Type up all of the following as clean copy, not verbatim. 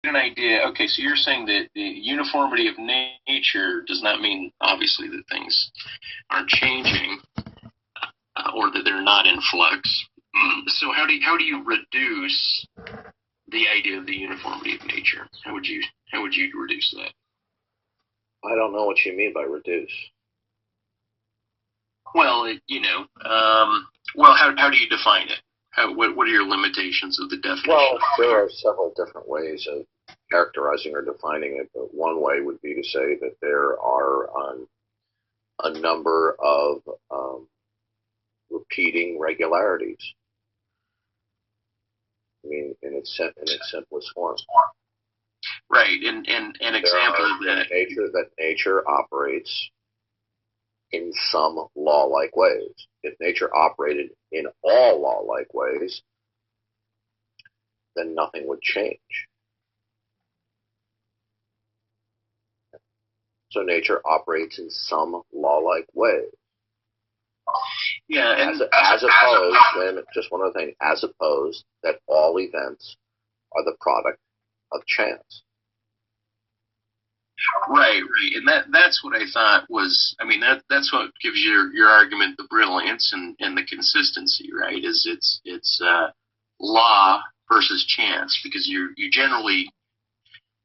an idea. Okay, so you're saying that the uniformity of nature does not mean, obviously, that things aren't changing or that they're not in flux. So how do you reduce the idea of the uniformity of nature? How would you reduce that? I don't know what you mean by reduce. Well, how do you define it? What are your limitations of the definition? Well, there are several different ways of characterizing or defining it, but one way would be to say that there are a number of repeating regularities. I mean, in its simplest form. Right, and an example of that. Nature operates in some law-like ways. If nature operated in all law-like ways, then nothing would change. So nature operates in some law-like ways. Yeah, and as opposed, just one other thing, as opposed that all events are the product of chance. Right, and that's what I thought was. I mean, that's what gives your argument the brilliance and the consistency, right? Is it's law versus chance, because you generally,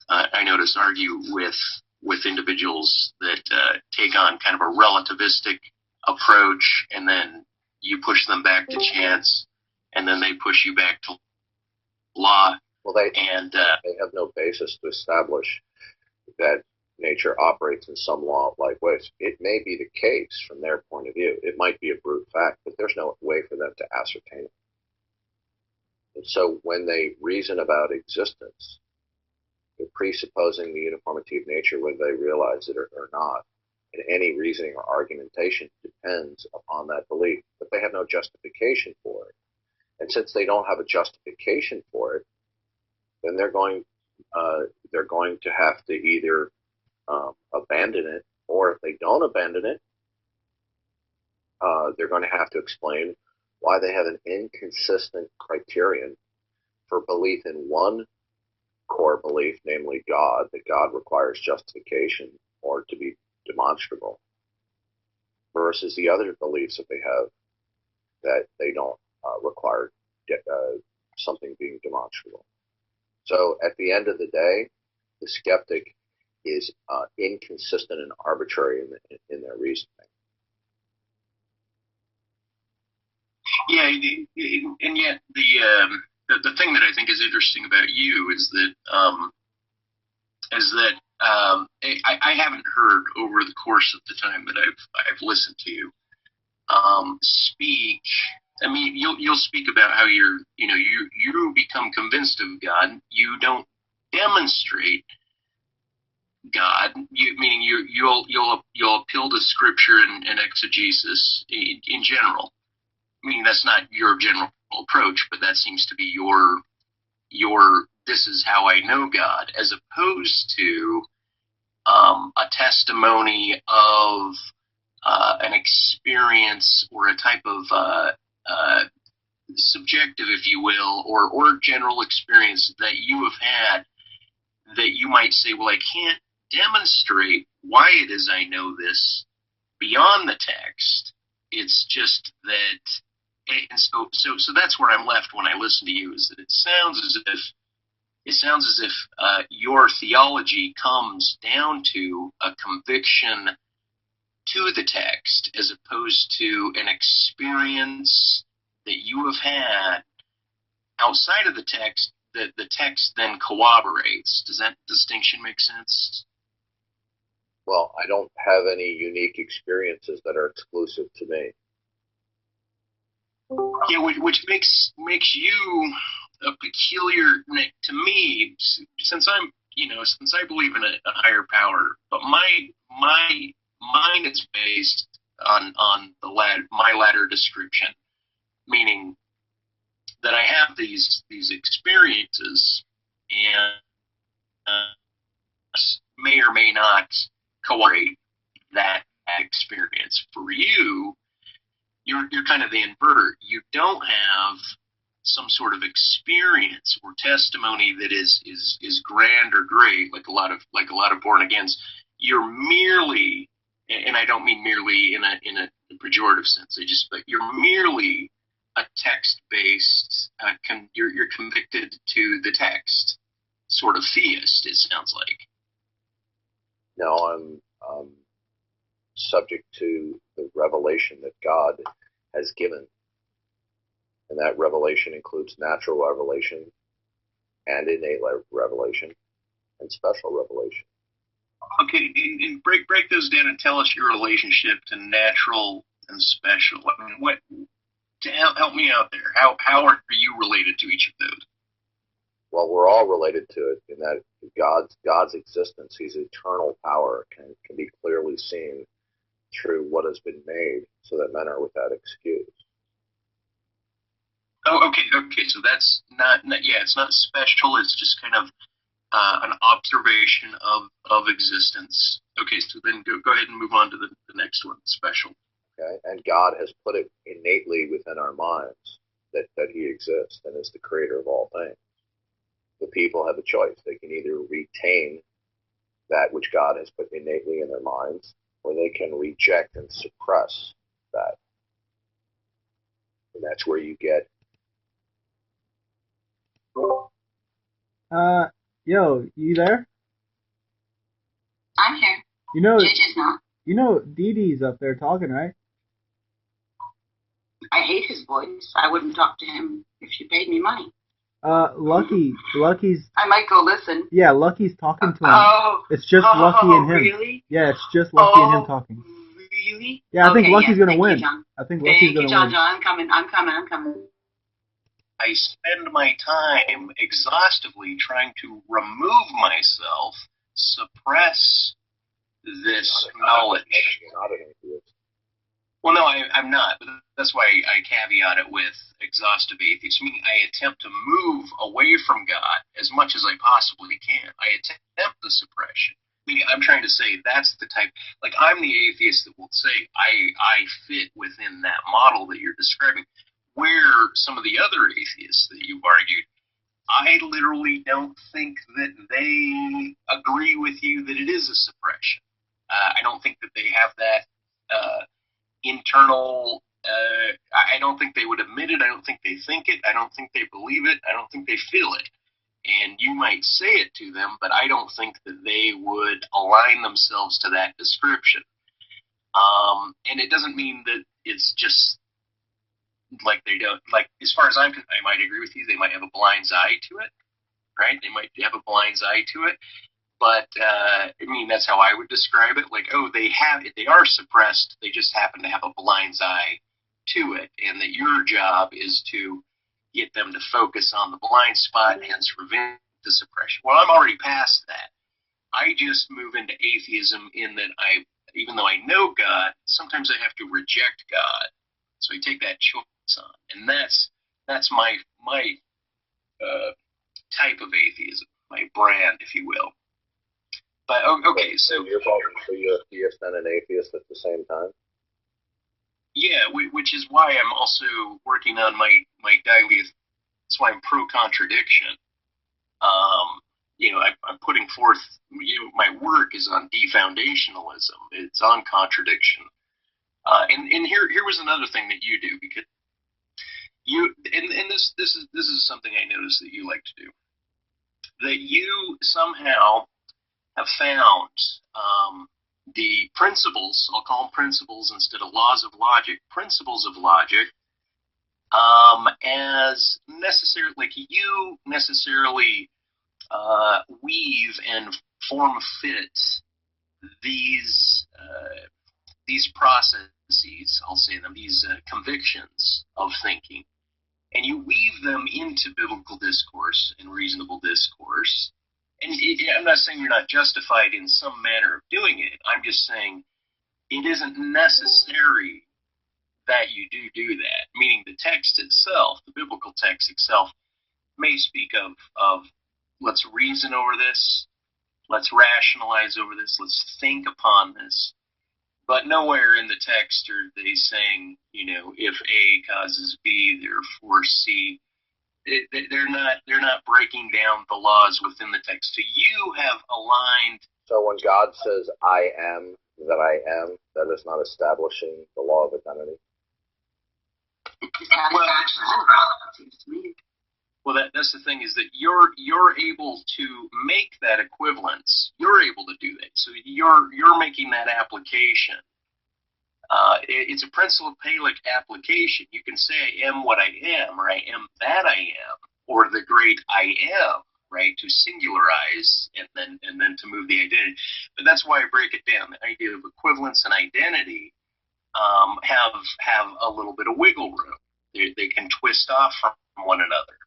I notice, argue with individuals that take on kind of a relativistic approach, and then you push them back to chance, and then they push you back to law. Well, they have no basis to establish that nature operates in some law-like ways. It may be the case from their point of view. It might be a brute fact, but there's no way for them to ascertain it. And so when they reason about existence, they're presupposing the uniformity of nature, whether they realize it or not. And any reasoning or argumentation depends upon that belief, but they have no justification for it. And since they don't have a justification for it, then they're going to have to either abandon it, or if they don't abandon it, they're going to have to explain why they have an inconsistent criterion for belief in one core belief, namely God, that God requires justification or to be demonstrable, versus the other beliefs that they have that they don't require something being demonstrable. So at the end of the day, the skeptic is inconsistent and arbitrary in their reasoning. Yeah, and yet the thing that I think is interesting about you is that I haven't heard over the course of the time that I've listened to you speak. I mean, you'll speak about how you become convinced of God. You don't demonstrate God. Meaning you'll appeal to Scripture and exegesis in general. I mean, that's not your general approach, but that seems to be your this is how I know God, as opposed to a testimony of an experience or a type of subjective, if you will, or general experience that you have had that you might say, well, I can't demonstrate why it is I know this beyond the text. It's just that, and so that's where I'm left when I listen to you, is that it sounds as if your theology comes down to a conviction to the text as opposed to an experience that you have had outside of the text that the text then corroborates. Does that distinction make sense? Well, I don't have any unique experiences that are exclusive to me. Yeah, which makes you a peculiar to me, since I believe in a higher power, but my mind is based on my latter description, meaning that I have these experiences and may or may not corroborate that experience. For you, you're kind of the invert. You don't have some sort of experience or testimony that is grand or great, like a lot of born agains, you're merely, and I don't mean merely in a pejorative sense. But you're merely a text-based. You're convicted to the text, sort of theist. It sounds like. No, I'm subject to the revelation that God has given. And that revelation includes natural revelation and innate revelation and special revelation. Okay, and break those down and tell us your relationship to natural and special. I mean, what? To help me out there. How are you related to each of those? Well, we're all related to it in that God's existence, His eternal power can be clearly seen through what has been made, so that men are without excuse. Oh, okay. So that's not it's not special. It's just kind of an observation of existence. Okay, so then go ahead and move on to the next one, special. Okay, and God has put it innately within our minds that He exists and is the creator of all things. The people have a choice. They can either retain that which God has put innately in their minds, or they can reject and suppress that. And that's where you get. Yo, you there? I'm here. You know, JJ's not. You know, Deity's up there talking, right? I hate his voice. I wouldn't talk to him if you paid me money. Lucky's. I might go listen. Yeah, Lucky's talking to him. Oh, it's just Lucky and him. Really? Yeah, it's just Lucky and him talking. Really? Yeah, I think Lucky's gonna win. You, I think Lucky's gonna John, win. John, I'm coming. I spend my time exhaustively trying to remove myself, suppress this knowledge. You're not an atheist. Well, no, I'm not. But that's why I caveat it with exhaustive atheism. Meaning I attempt to move away from God as much as I possibly can. I attempt the suppression. Meaning I'm trying to say that's the type. Like I'm the atheist that will say I fit within that model that you're describing. Where some of the other atheists that you've argued, I literally don't think that they agree with you that it is a suppression. I don't think that they have that internal. I don't think they would admit it. I don't think they think it. I don't think they believe it. I don't think they feel it. And you might say it to them, but I don't think that they would align themselves to that description. And it doesn't mean that it's just like they don't, like, as far as I might agree with you, they might have a blind's eye to it, right? They might have a blind's eye to it. But, I mean, that's how I would describe it. Like, oh, they are suppressed. They just happen to have a blind's eye to it. And that your job is to get them to focus on the blind spot and hence prevent the suppression. Well, I'm already past that. I just move into atheism in that even though I know God, sometimes I have to reject God. So I take that choice on. And that's my type of atheism, my brand, if you will. But okay, so you're a theist and an atheist at the same time. Yeah, which is why I'm also working on my daily. That's why I'm pro contradiction. I'm putting forth. My work is on defoundationalism. It's on contradiction. And here was another thing that you do, because this is something I noticed that you like to do. That you somehow have found the principles, I'll call them principles instead of laws of logic, principles of logic, as necessary, like you necessarily weave and form fit these processes, I'll say them, these convictions of thinking, and you weave them into biblical discourse and reasonable discourse. And I'm not saying you're not justified in some manner of doing it. I'm just saying it isn't necessary that you do that. Meaning the text itself, the biblical text itself, may speak of let's reason over this, let's rationalize over this, let's think upon this. But nowhere in the text are they saying, if A causes B, therefore C they're not breaking down the laws within the text. So you have aligned. So when God says, I am that I am, that is not establishing the law of identity? Well, that's the thing, is that you're able to make that equivalence. You're able to do that. So you're making that application. It's a principalic application. You can say, I am what I am, or I am that I am, or the great I am, right? To singularize and then to move the identity. But that's why I break it down. The idea of equivalence and identity have a little bit of wiggle room. They can twist off from one another.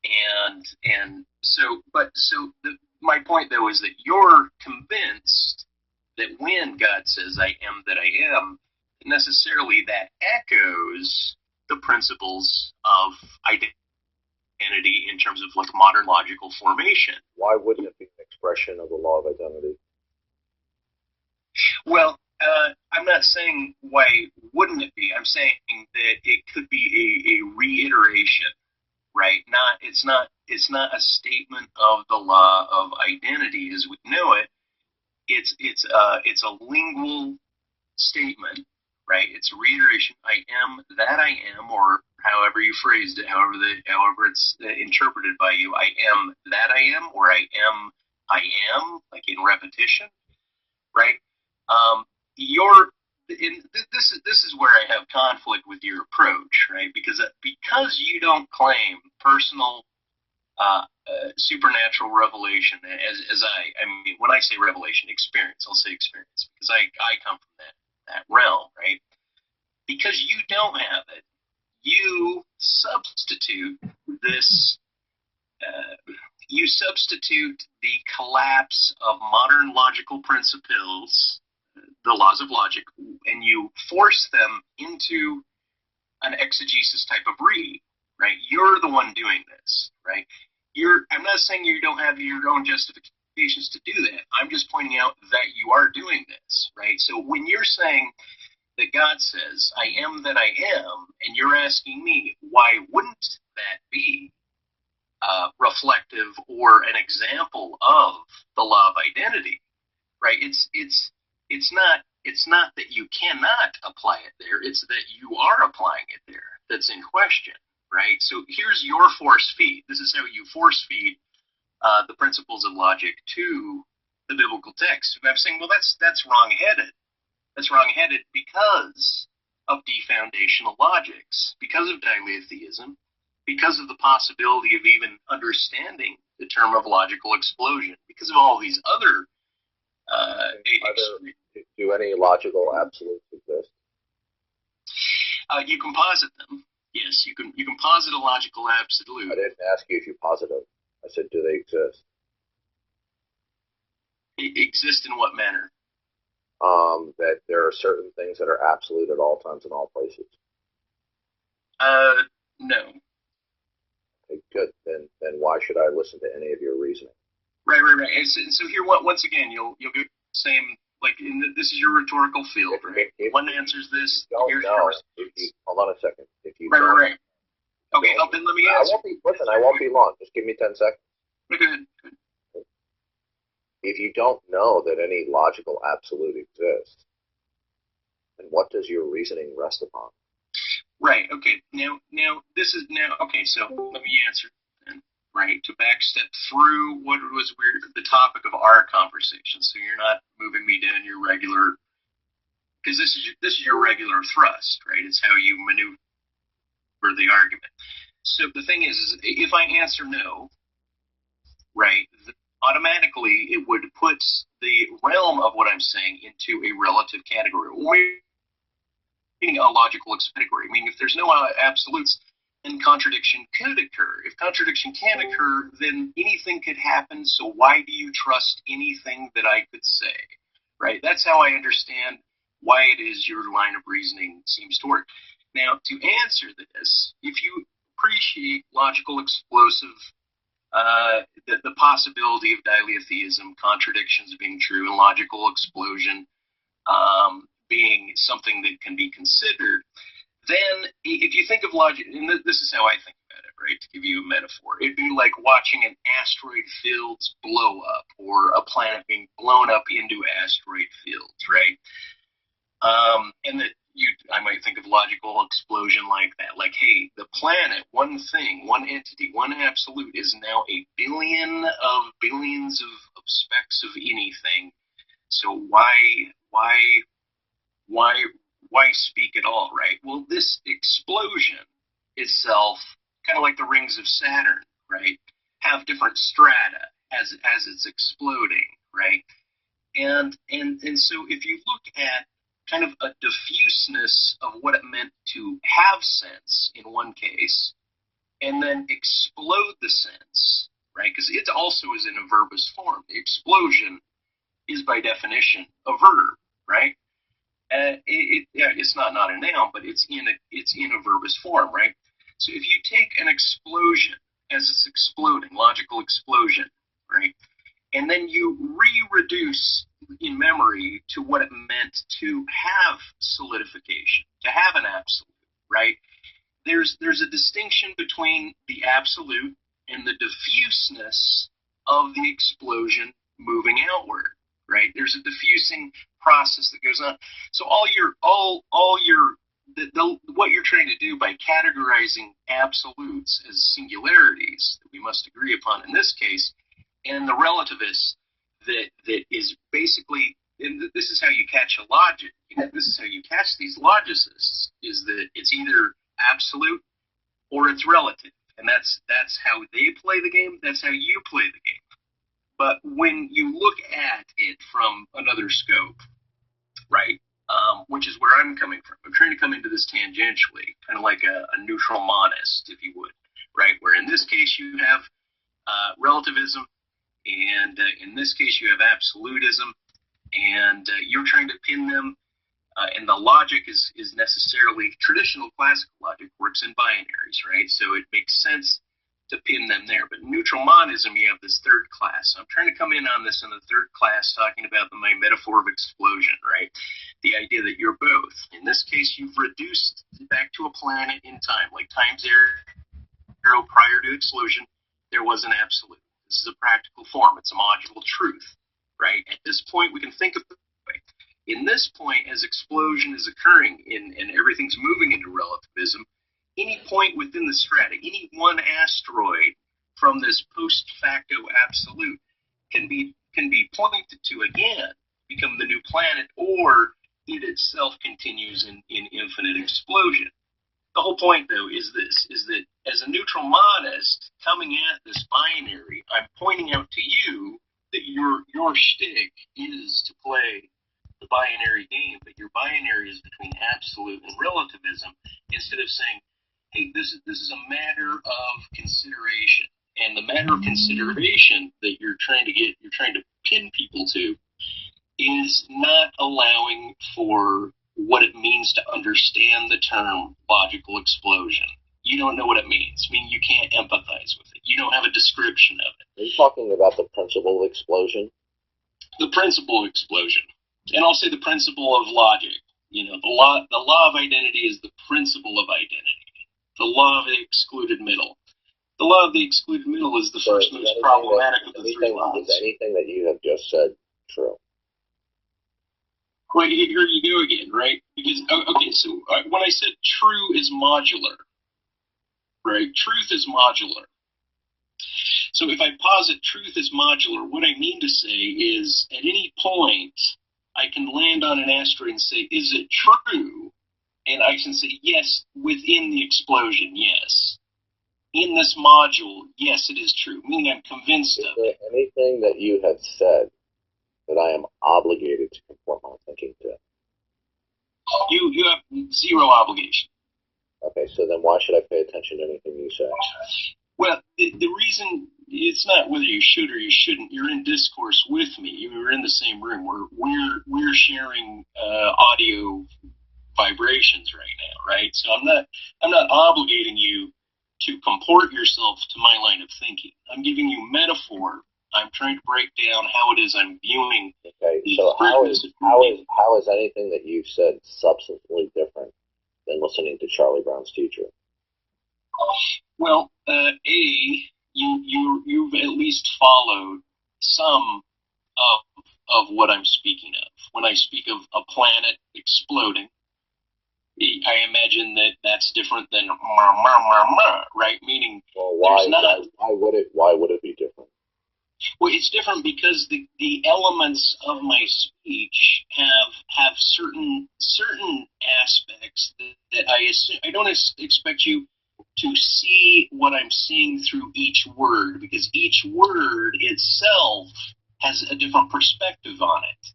And so my point though is that you're convinced that when God says I am that I am, necessarily that echoes the principles of identity in terms of like modern logical formation. Why wouldn't it be an expression of the law of identity? Well, I'm not saying why wouldn't it be. I'm saying that it could be a reiteration, right? It's not a statement of the law of identity as we know it. It's a lingual statement, right? It's a reiteration. I am that I am, or however you phrased it, however it's interpreted by you. I am that I am, or I am, like in repetition, right? This is where I have conflict with your approach, right? Because you don't claim personal supernatural revelation as I mean, when I say revelation, experience, I'll say experience, because I come from that realm, right? Because you don't have it, you substitute this. You substitute the collapse of modern logical principles, the laws of logic, and you force them into an exegesis type of read, right? You're the one doing this, right? I'm not saying you don't have your own justifications to do that. I'm just pointing out that you are doing this, right? So when you're saying that God says, I am that I am, and you're asking me, why wouldn't that be reflective or an example of the law of identity, right? It's not that you cannot apply it there. It's that you are applying it there that's in question, right? So here's your force feed. This is how you force feed the principles of logic to the biblical text. I'm saying, well, that's wrong-headed. That's wrong-headed because of defoundational logics, because of diatheism, because of the possibility of even understanding the term of logical explosion, because of all these other do any logical absolutes exist? You can posit them. Yes, you can posit a logical absolute. I didn't ask you if you posit them. I said, do they exist? Exist in what manner? That there are certain things that are absolute at all times in all places. No. Okay, good. Then why should I listen to any of your reasoning? Right. And so here, once again, you'll get the same. Like this is your rhetorical field, right? If one answers this. Here's yours. Hold on a second. If you right. Okay, then let me answer. I won't be long. Just give me 10 seconds. Good. If you don't know that any logical absolute exists, then what does your reasoning rest upon? Right. Okay. Now this is okay. So let me answer then. Right, to backstep through what was the topic of our conversation, so you're not moving me down your regular, because this is your regular thrust, right? It's how you maneuver the argument. So the thing is if I answer no, right, automatically it would put the realm of what I'm saying into a relative category, meaning a logical category. Meaning if there's no absolutes, then contradiction could occur. If contradiction can occur, then anything could happen, so why do you trust anything that I could say? Right? That's how I understand why it is your line of reasoning seems to work. Now, to answer this, if you appreciate logical explosive, the possibility of diatheism, contradictions being true, and logical explosion being something that can be considered, then if you think of logic, and this is how I think about it, right? To give you a metaphor, it'd be like watching an asteroid fields blow up, or a planet being blown up into asteroid fields, right? And that I might think of logical explosion like that. Like, hey, the planet, one thing, one entity, one absolute is now a billion of billions of specks of anything. So why speak at all, right? Well, this explosion itself, kind of like the rings of Saturn, right, have different strata as it's exploding, right? And so if you look at kind of a diffuseness of what it meant to have sense in one case, and then explode the sense, right? Because it also is in a verbose form. The explosion is by definition a verb, right? It's not a noun, but it's in a verbose form, right? So if you take an explosion as it's exploding, logical explosion, right, and then you re-reduce in memory to what it meant to have solidification, to have an absolute, right? There's a distinction between the absolute and the diffuseness of the explosion moving outward, right? There's a diffusing process that goes on. So what you're trying to do by categorizing absolutes as singularities that we must agree upon in this case, and the relativists that is basically, and this is how you catch a logic, this is how you catch these logicists, is that it's either absolute or it's relative. And that's how they play the game, that's how you play the game. But when you look at it from another scope, right, which is where I'm coming from. I'm trying to come into this tangentially, kind of like a neutral monist, if you would, right, where in this case you have relativism, and in this case you have absolutism, and you're trying to pin them, and the logic is necessarily, traditional classical logic works in binaries, right? So it makes sense to pin them there. But in neutral monism, you have this third class. So I'm trying to come in on this in the third class, talking about my metaphor of explosion, right? The idea that you're both. In this case, you've reduced back to a planet in time, like time zero prior to explosion, there was an absolute. This is a practical form. It's a modular truth, right? At this point, we can think of it this way. In this point, as explosion is occurring and everything's moving into relativism, any point within the strata, any one asteroid from this post facto absolute can be pointed to again, become the new planet, or it itself continues in infinite explosion. The whole point, though, is that as a neutral monist coming at this binary, I'm pointing out to you that your shtick is to play the binary game, but your binary is between absolute and relativism, instead of saying, hey, this is a matter of consideration. And the matter of consideration that you're trying to pin people to is not allowing for what it means to understand the term logical explosion. You don't know what it means. I mean, you can't empathize with it. You don't have a description of it. Are you talking about the principle of explosion? The principle of explosion. And I'll say the principle of logic. You know, the law of identity is the principle of identity. The law of the excluded middle. The law of the excluded middle is the first most problematic of the three laws. Is anything that you have just said true? Well, here you go again, right? Because, okay, so when I said true is modular, right? Truth is modular. So if I posit truth is modular, what I mean to say is at any point I can land on an asteroid and say, is it true? And I can say, yes, within the explosion, yes. In this module, yes, it is true, meaning I'm convinced of it. Is there anything that you have said that I am obligated to conform my thinking to? You have zero obligation. Okay, so then why should I pay attention to anything you say? Well, the reason, it's not whether you should or you shouldn't. You're in discourse with me. We're in the same room. We're sharing audio vibrations right now, right? So I'm not obligating you to comport yourself to my line of thinking. I'm giving you metaphor. I'm trying to break down how it is I'm viewing. Okay, so how is anything that you've said substantially different than listening to Charlie Brown's teacher? Well, you've at least followed some of what I'm speaking of. When I speak of a planet exploding, I imagine that that's different than right? Meaning, Well, there's not. why would it be different? Well, it's different because the elements of my speech have certain aspects that I assume. I don't expect you to see what I'm seeing through each word, because each word itself has a different perspective on it,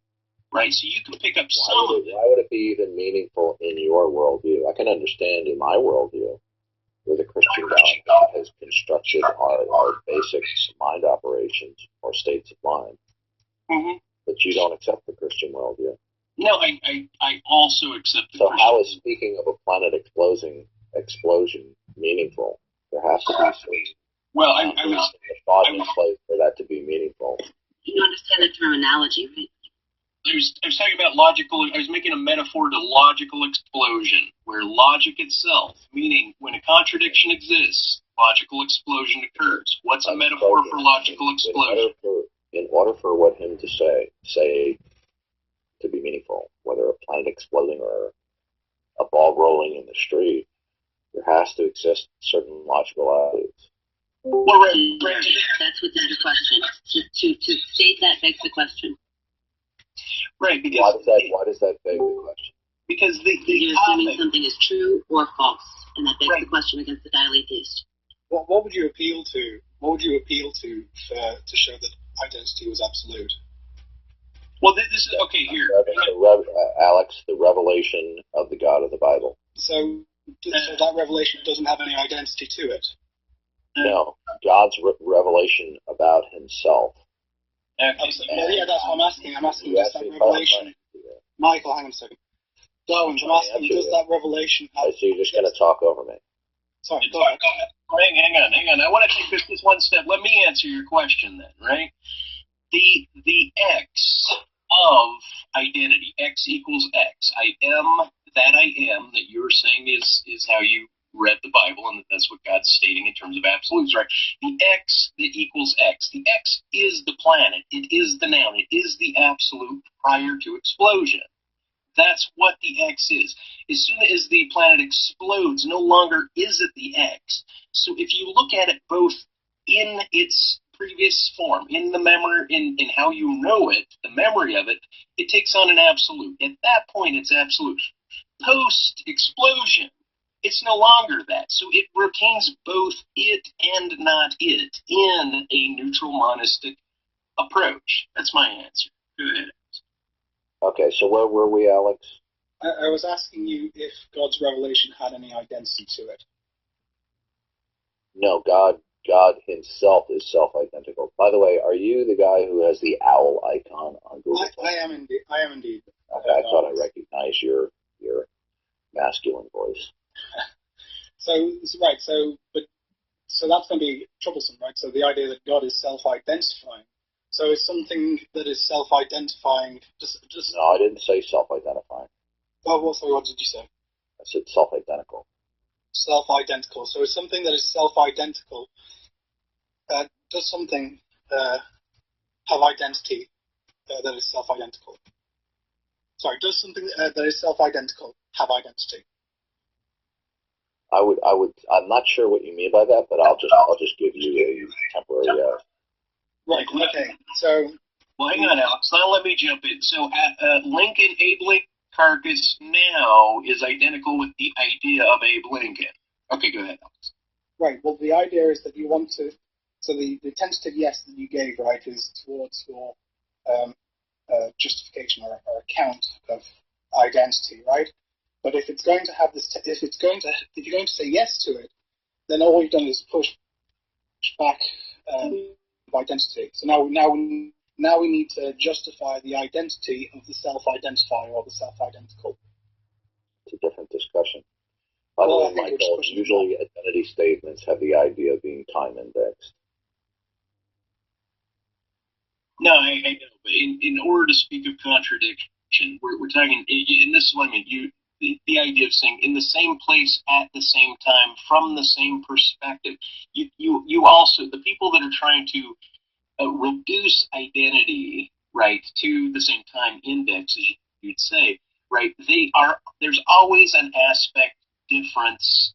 right? So you can pick up some of it. Why would it be even meaningful in your worldview? I can understand in my worldview, where the Christian God has constructed our basic mind operations or states of mind, but you don't accept the Christian worldview. No, I also accept the So Christian. how is speaking of a planet explosion meaningful? There has to be some. Well, I was thought in place for that to be meaningful. You understand the term analogy, right? I was talking about logical. I was making a metaphor to logical explosion, where logic itself, meaning when a contradiction exists, logical explosion occurs. What's a metaphor for logical explosion? In order for what him to say to be meaningful, whether a planet exploding or a ball rolling in the street, there has to exist certain logical attitudes. Well, right. That's what's the question. To state that begs the question. Right, because why does that beg the question? Because you're assuming something is true or false, and that begs right. the question against the diatheist. What would you appeal to? What would you appeal to show that identity was absolute? Well, this is okay. Here, Alex, the revelation of the God of the Bible. So that revelation doesn't have any identity to it. No, God's revelation about Himself. Well, yeah, that's what I'm asking. I'm asking, does that revelation... Michael, hang on a second. Darwin, I'm asking, does that revelation have... So you're just going to talk over me? Sorry, go ahead. Hang on. I want to take this one step. Let me answer your question then, right? The X of identity, X equals X. I am that I am, that you're saying is how you read the Bible, and that's what God's stating in terms of absolutes, right? The X that equals X. The X is the planet. It is the noun. It is the absolute prior to explosion. That's what the X is. As soon as the planet explodes, no longer is it the X. So if you look at it both in its previous form, in the memory, in how you know it, the memory of it, it takes on an absolute. At that point, it's absolute. Post-explosion, it's no longer that. So it retains both it and not it in a neutral monistic approach. That's my answer. Go ahead. Okay, so where were we, Alex? I was asking you if God's revelation had any identity to it. No, God Himself is self-identical. By the way, are you the guy who has the owl icon on Google? I am indeed. Okay, I thought I recognized your masculine voice. So that's going to be troublesome, right? So the idea that God is self-identifying. So it's something that is self-identifying. Just. No, I didn't say self-identifying. Oh, what did you say? I said self-identical. Self-identical. So it's something that is self-identical. Does something have identity that is self-identical? Sorry, does something that is self-identical have identity? I'm not sure what you mean by that, but I'll just give you a temporary. Right. Okay. So. Well, hang on, Alex. Now let me jump in. So, Abe Lincoln carcass now is identical with the idea of Abe Lincoln. Okay, go ahead, Alex. Right. Well, the idea is that you want to. So the tentative yes that you gave, right, is towards your justification or account of identity, right? But if it's going to have this, if you're going to say yes to it, then all you've done is push back identity. So now we need to justify the identity of the self-identifier or the self-identical. It's a different discussion. By the way, Michael, usually identity statements have the idea of being time indexed. No, I know. But in order to speak of contradiction, we're talking, and this is what I mean. the idea of saying in the same place at the same time from the same perspective. You also, the people that are trying to reduce identity, right, to the same time index, as you'd say, right, there's always an aspect difference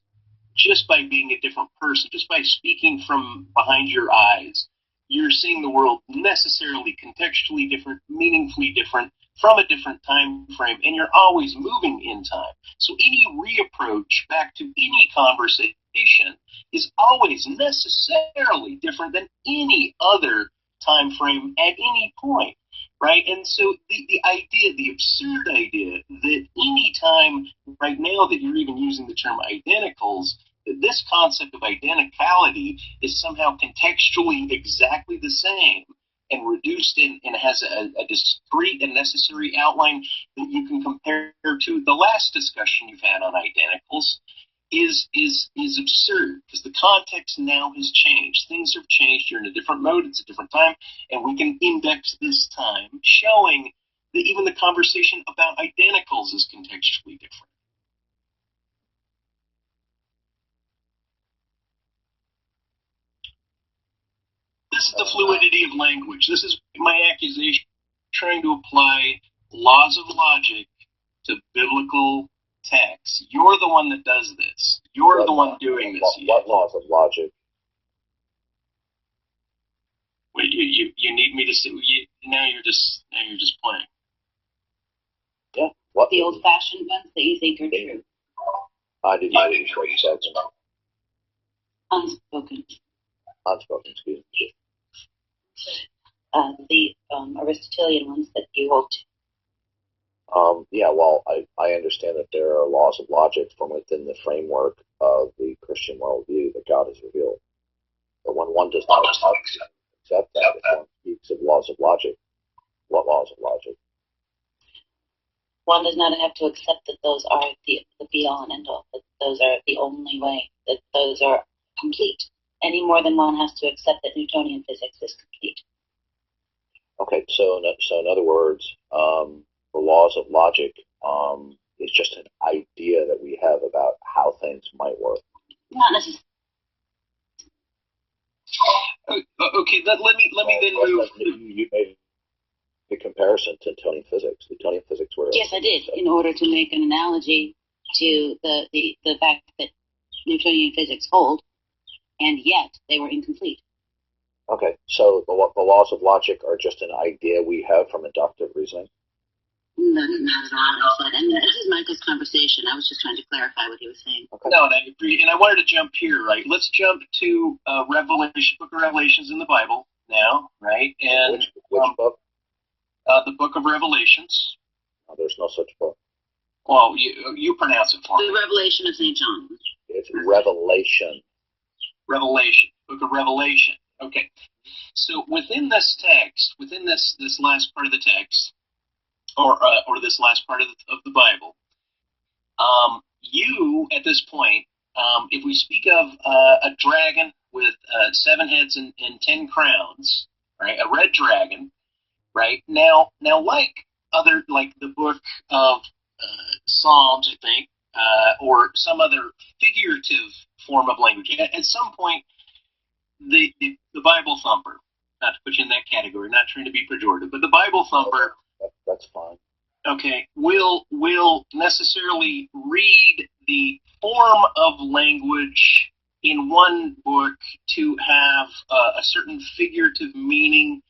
just by being a different person, just by speaking from behind your eyes. You're seeing the world necessarily contextually different, meaningfully different, from a different time frame, and you're always moving in time. So any reapproach back to any conversation is always necessarily different than any other time frame at any point, right? And so the idea, the absurd idea that any time right now that you're even using the term identicals, that this concept of identicality is somehow contextually exactly the same and reduced in and has a discrete and necessary outline that you can compare to the last discussion you've had on identicals is absurd, because the context now has changed. Things have changed. You're in a different mode. It's a different time, and we can index this time, showing that even the conversation about identicals is contextually different. This is the fluidity of language. This is my accusation, trying to apply laws of logic to biblical texts. You're the one that does this. You're the one doing this. What laws of logic? Wait, you need me to say? Now you're just playing. Yeah. What? The old-fashioned ones that you think are true. I didn't know you said Unspoken. unspoken. Excuse me. The Aristotelian ones that you hold to. Yeah, well, I understand that there are laws of logic from within the framework of the Christian worldview that God has revealed. But when one does not accept that, if one speaks of laws of logic, what laws of logic? One does not have to accept that those are the be-all and end-all, that those are the only way, that those are complete, any more than one has to accept that Newtonian physics is complete. Okay, so in other words, the laws of logic is just an idea that we have about how things might work. Not necessarily. Okay, let me then move. You made the comparison to Newtonian physics. Newtonian physics were. Yes, I did, in order to make an analogy to the fact that Newtonian physics hold, and yet they were incomplete. Okay, so the laws of logic are just an idea we have from inductive reasoning? That's not at all what I said. I mean, this is Michael's conversation. I was just trying to clarify what he was saying. Okay. No, and I agree. And I wanted to jump here, right? Let's jump to Revelation, Book of Revelations in the Bible now, right? And Which book? The Book of Revelations. Oh, there's no such book. Well, you pronounce it for me. The Revelation of St. John. It's Revelation. Revelation, Book of Revelation. Okay. So within this text, within this last part of the text, or this last part of the Bible, you at this point, if we speak of a dragon with 7 heads and 10 crowns, right? A red dragon, right? Now, like the book of Psalms, I think, or some other figurative form of language. At some point, the Bible thumper, not to put you in that category, not trying to be pejorative, but the Bible thumper, That's fine. okay, will necessarily read the form of language in one book to have a certain figurative meaning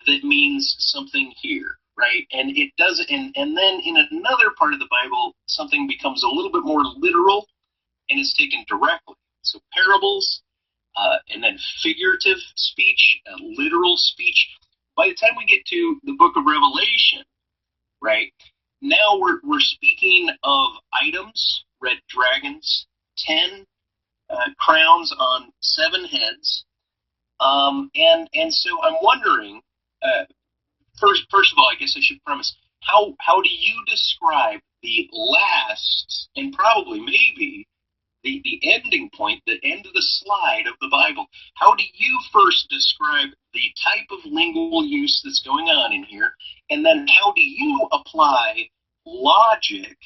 that means something here, right? And it does, and then in another part of the Bible, something becomes a little bit more literal and is taken directly. So parables, and then figurative speech, literal speech. By the time we get to the Book of Revelation, right, now we're speaking of items, red dragons, 10 crowns on 7 heads, and so I'm wondering, first of all, I guess I should premise, how do you describe the last and probably maybe the ending point, the end of the slide of the Bible? How do you first describe the type of lingual use that's going on in here, and then how do you apply logic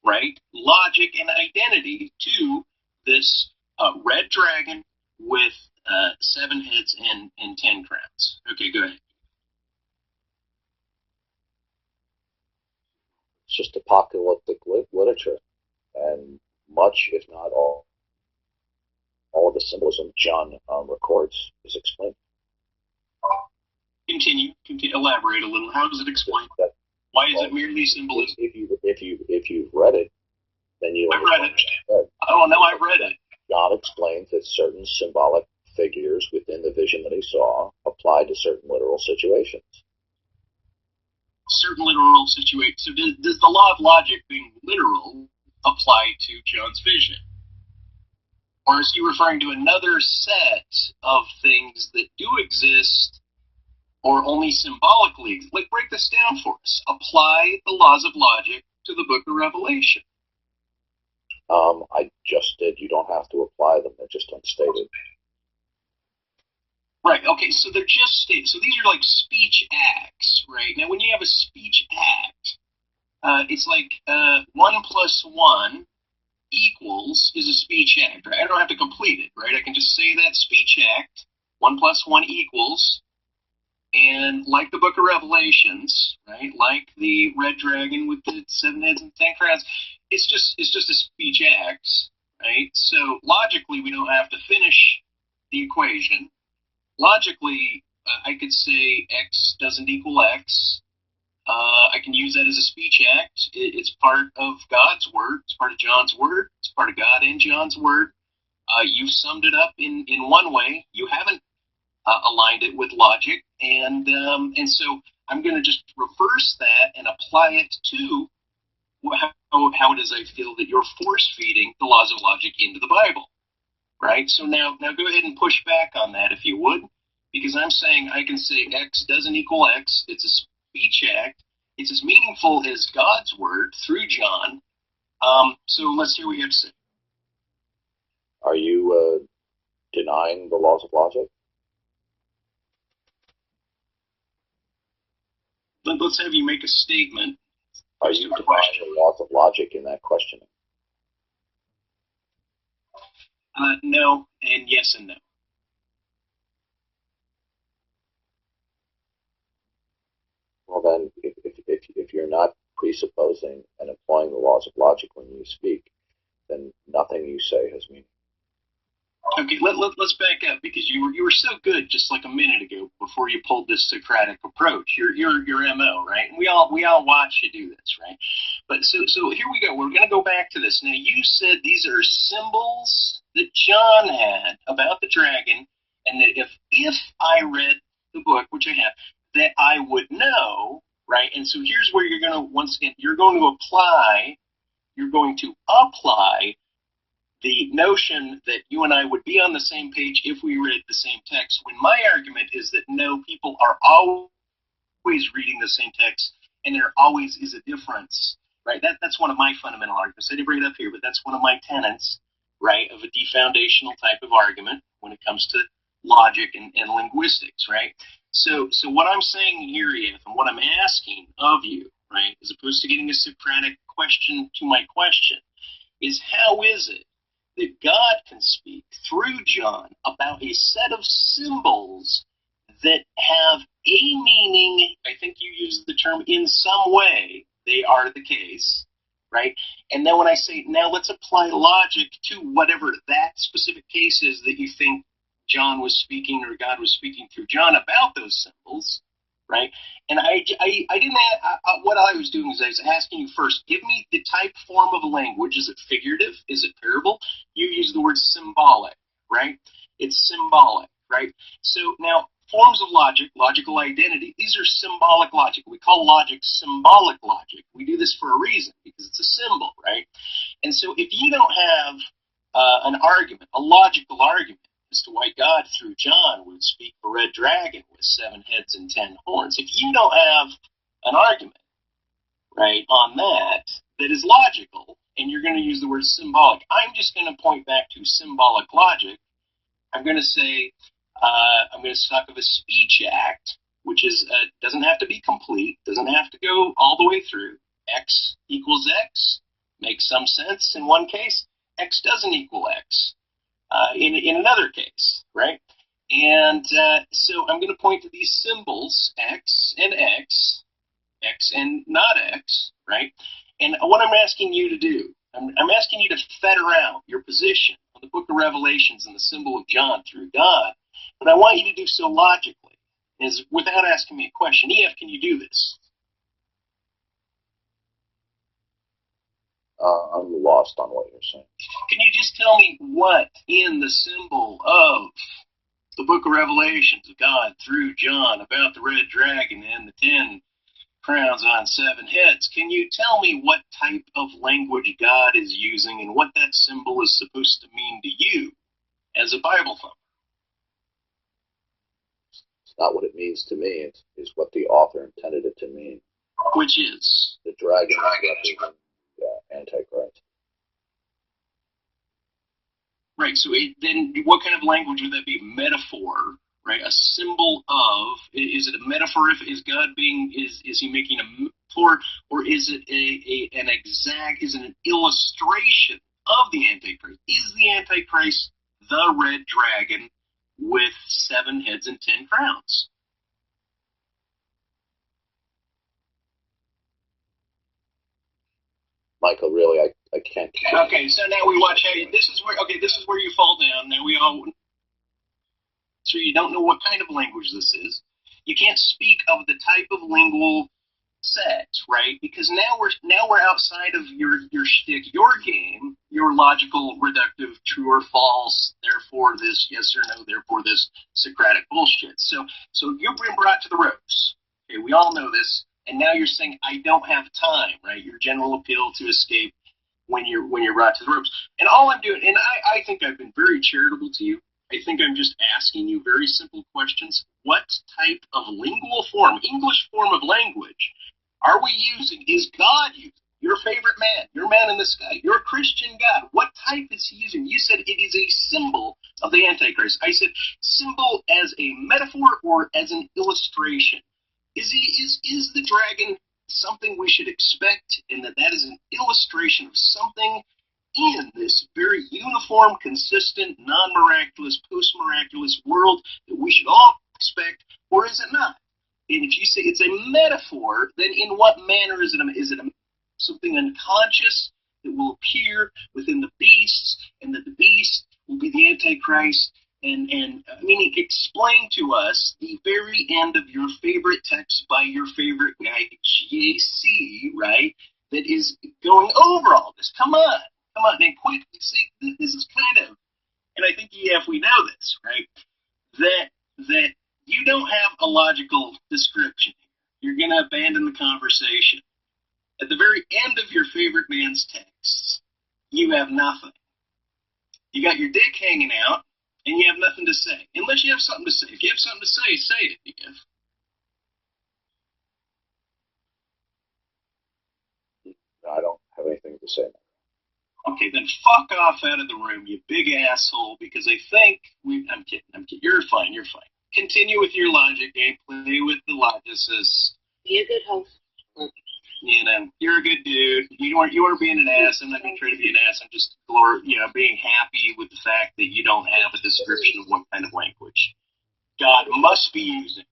right, logic and identity to this red dragon with 7 heads and 10 crowns. Okay, go ahead. It's just apocalyptic literature, and much, if not all of the symbolism John records is explained. Continue, elaborate a little. How does it explain? Why is it merely symbolism? If you've read it, then you I've read it. Oh no, I've read it. John explains that certain symbolic figures within the vision that he saw apply to certain literal situations. Certain literal situations. So does the law of logic being literal apply to John's vision? Or is he referring to another set of things that do exist or only symbolically? Like, break this down for us. Apply the laws of logic to the book of Revelation. I just did. You don't have to apply them. They're just unstated. Right, okay, so they're just stated. So these are like speech acts, right? Now, when you have a speech act, it's like 1 + 1 equals is a speech act, right? I don't have to complete it, right? I can just say that speech act, 1 + 1 equals, and like the book of Revelations, right? Like the red dragon with the 7 heads and 10 crowns, it's just a speech act, right? So logically, we don't have to finish the equation. Logically, I could say x doesn't equal x. I can use that as a speech act. It's part of God's word. It's part of John's word. It's part of God and John's word. You summed it up in one way. You haven't aligned it with logic, and so I'm going to just reverse that and apply it to how it is I feel that you're force feeding the laws of logic into the Bible. Right? So now go ahead and push back on that if you would, because I'm saying I can say x doesn't equal x. It's a speech act. It's as meaningful as God's word through John. So let's hear what you have to say. Are you denying the laws of logic? Let's have you make a statement. Are you denying the laws of logic in that questioning? No, and yes and no. Well, then, if you're not presupposing and applying the laws of logic when you speak, then nothing you say has meaning. Okay, let's back up, because you were so good just like a minute ago before you pulled this Socratic approach. Your MO, right? And we all watch you do this, right? But so here we go. We're going to go back to this. Now, you said these are symbols that John had about the dragon, and that if I read the book, which I have, that I would know, right? And so here's where you're going to, once again, you're going to apply the notion that you and I would be on the same page if we read the same text, when my argument is that no, people are always reading the same text, and there always is a difference, right? That's one of my fundamental arguments. I didn't bring it up here, but that's one of my tenets, right, of a defoundational type of argument when it comes to logic and linguistics, right? So what I'm saying here, and what I'm asking of you, right, as opposed to getting a Socratic question to my question, is how is it that God can speak through John about a set of symbols that have a meaning? I think you used the term in some way, they are the case, right? And then when I say, now let's apply logic to whatever that specific case is that you think John was speaking or God was speaking through John about those symbols, right? And I didn't what I was doing is I was asking you first, give me the type form of language. Is it figurative? Is it parable? You use the word symbolic, right? It's symbolic, right? So now, forms of logic, logical identity, these are symbolic logic. We call logic symbolic logic. We do this for a reason, because it's a symbol, right? And so if you don't have an argument, a logical argument, as to why God, through John, would speak a red dragon with 7 heads and 10 horns. If you don't have an argument, right, on that is logical, and you're going to use the word symbolic, I'm just going to point back to symbolic logic. I'm going to say, I'm going to talk of a speech act, which is doesn't have to be complete, doesn't have to go all the way through. X equals X. Makes some sense in one case. X doesn't equal X in another case, right? And so I'm going to point to these symbols, X and X, X and not X, right? And what I'm asking you to do, I'm asking you to fetter out your position on the book of Revelations and the symbol of John through God, but I want you to do so logically, is without asking me a question. EF, can you do this? I'm lost on what you're saying. Can you just tell me what in the symbol of the book of Revelations of God through John about the red dragon and the 10 crowns on 7 heads, can you tell me what type of language God is using and what that symbol is supposed to mean to you as a Bible thumper? It's not what it means to me. It's what the author intended it to mean. Which is? The dragon is Antichrist. Right, so then what kind of language would that be? Metaphor, right? A symbol of, is it a metaphor? Is God being, is he making a metaphor, or is it is it an illustration of the Antichrist? Is the Antichrist the red dragon with 7 heads and 10 crowns? Michael, really, I can't. Okay, so now we watch how this is where you fall down. Now so you don't know what kind of language this is. You can't speak of the type of lingual set, right? Because now we're outside of your shtick, your game, your logical, reductive, true or false, therefore this, yes or no, therefore this Socratic bullshit. So you've been brought to the ropes. Okay, we all know this. And now you're saying, I don't have time, right? Your general appeal to escape when you're brought to the ropes. And all I'm doing, and I think I've been very charitable to you. I think I'm just asking you very simple questions. What type of lingual form, English form of language, are we using? Is God using? Your favorite man, your man in the sky, your Christian God, what type is he using? You said it is a symbol of the Antichrist. I said symbol as a metaphor or as an illustration. Is the dragon something we should expect, and that is an illustration of something in this very uniform, consistent, non-miraculous, post-miraculous world that we should all expect, or is it not? And if you say it's a metaphor, then in what manner is it? Is it something unconscious that will appear within the beasts, and that the beast will be the Antichrist? And meaning, explain to us the very end of your favorite text by your favorite guy, JC, right? That is going over all this. Come on, and quit. See, this is kind of, and I think we know this, right? That you don't have a logical description. You're going to abandon the conversation. At the very end of your favorite man's texts, you have nothing. You got your dick hanging out, and you have nothing to say. Unless you have something to say. If you have something to say, say it, EF. I don't have anything to say. Okay, then fuck off out of the room, you big asshole, because I think I'm kidding. You're fine. Continue with your logic game. Play with the logicists. Be a good host. You know, you're a good dude. You are being an ass. I'm not going to try to be an ass. I'm just, being happy with the fact that you don't have a description of what kind of language God must be using.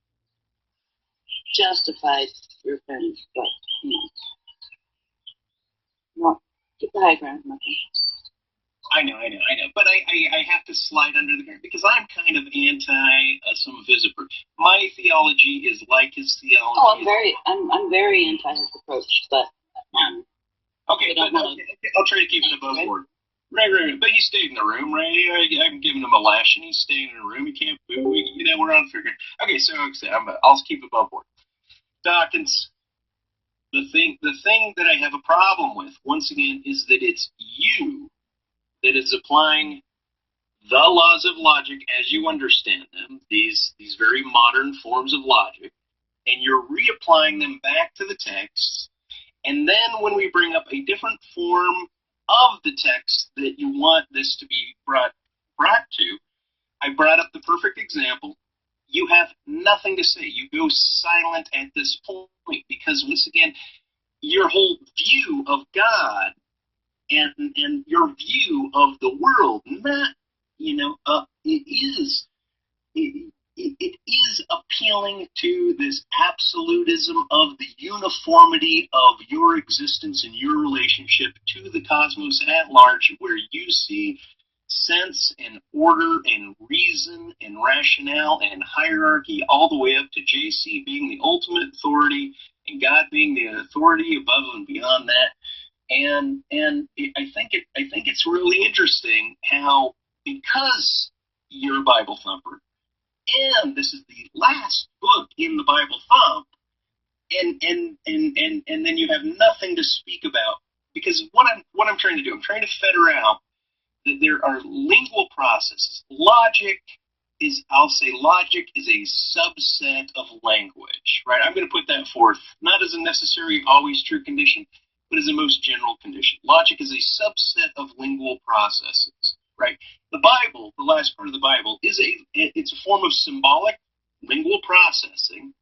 Justified your friends, but no, keep the high ground, nothing. I know. But I have to slide under the ground because I'm kind of anti some of his approach. My theology is like his theology. Oh, I'm very anti his approach, but okay, but I'll try to keep it above board. Right. But he stayed in the room, right? I'm giving him a lash, and he's staying in the room. He can't boo. We're on figuring. Okay, so I'll keep it above board. Dawkins, the thing that I have a problem with, once again, is that it's you that is applying the laws of logic as you understand them, these very modern forms of logic, and you're reapplying them back to the text. And then when we bring up a different form of the text that you want this to be brought to, I brought up the perfect example. You have nothing to say. You go silent at this point because, once again, your whole view of God and your view of the world, not, it is appealing to this absolutism of the uniformity of your existence and your relationship to the cosmos at large, where you see sense and order and reason and rationale and hierarchy all the way up to JC being the ultimate authority and God being the authority above and beyond that. And I think it's really interesting how, because you're a Bible thumper, and this is the last book in the Bible thump, and then you have nothing to speak about, because what I'm trying to do, I'm trying to fetter out that there are lingual processes. Logic is a subset of language, right? I'm going to put that forth not as a necessary, always true condition, but as a most general condition. Logic is a subset of lingual processes, right? The Bible, the last part of the Bible, it's a form of symbolic lingual processing,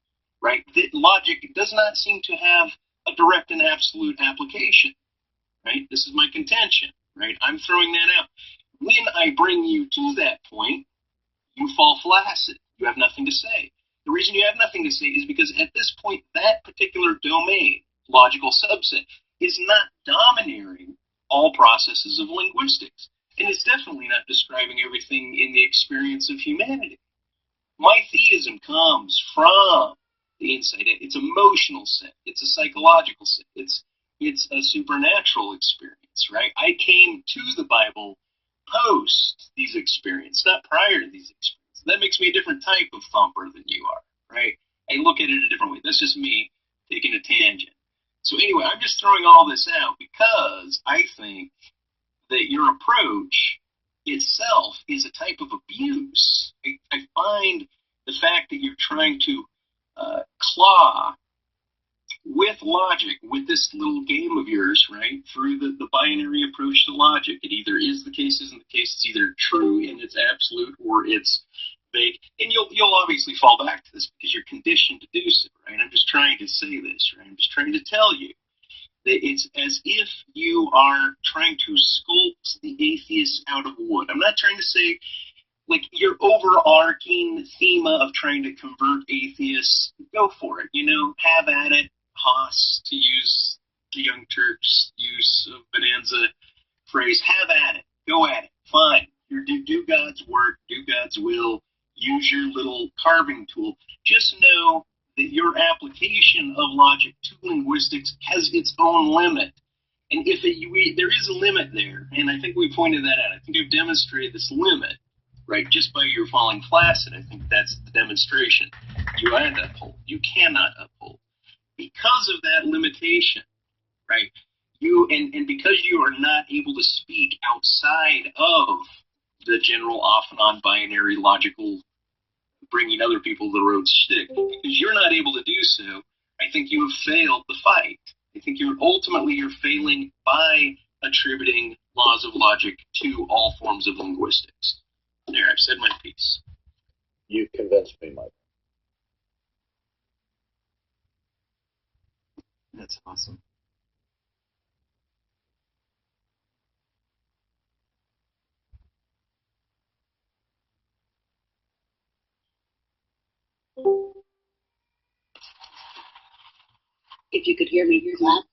right? That logic does not seem to have a direct and absolute application, right? This is my contention, right? I'm throwing that out. When I bring you to that point, you fall flaccid. You have nothing to say. The reason you have nothing to say is because at this point, that particular domain, logical subset, is not domineering all processes of linguistics. And it's definitely not describing everything in the experience of humanity. My theism comes from the inside. It's emotional set. It's a psychological set. It's a supernatural experience, right? I came to the Bible post these experiences, not prior to these experiences. That makes me a different type of thumper than you are, right? I look at it a different way. That's just me taking a tangent. So anyway, I'm just throwing all this out because I think that your approach itself is a type of abuse. I find the fact that you're trying to claw with logic, with this little game of yours, right, through the binary approach to logic. It either is the case, isn't the case. It's either true and it's absolute, or it's vague. And you'll obviously fall back to this because you're conditioned to do so, right? I'm just trying to say this, right? I'm just trying to tell you that it's as if you are trying to sculpt the atheist out of wood. I'm not trying to say, like, your overarching theme of trying to convert atheists, go for it, have at it. Haas, to use the Young Turks' use of Bonanza phrase, have at it, go at it, fine. Do God's work, do God's will, use your little carving tool. Just know that your application of logic to linguistics has its own limit. And if there is a limit there, and I think we pointed that out, I think I've demonstrated this limit, right, just by your falling flaccid. I think that's the demonstration you cannot uphold. Because of that limitation, right, and because you are not able to speak outside of the general off and on binary logical bringing other people to the road stick, because you're not able to do so, I think you have failed the fight. I think you're failing by attributing laws of logic to all forms of linguistics. There, I've said my piece. You convinced me, Mike. That's awesome. If you could hear me clap,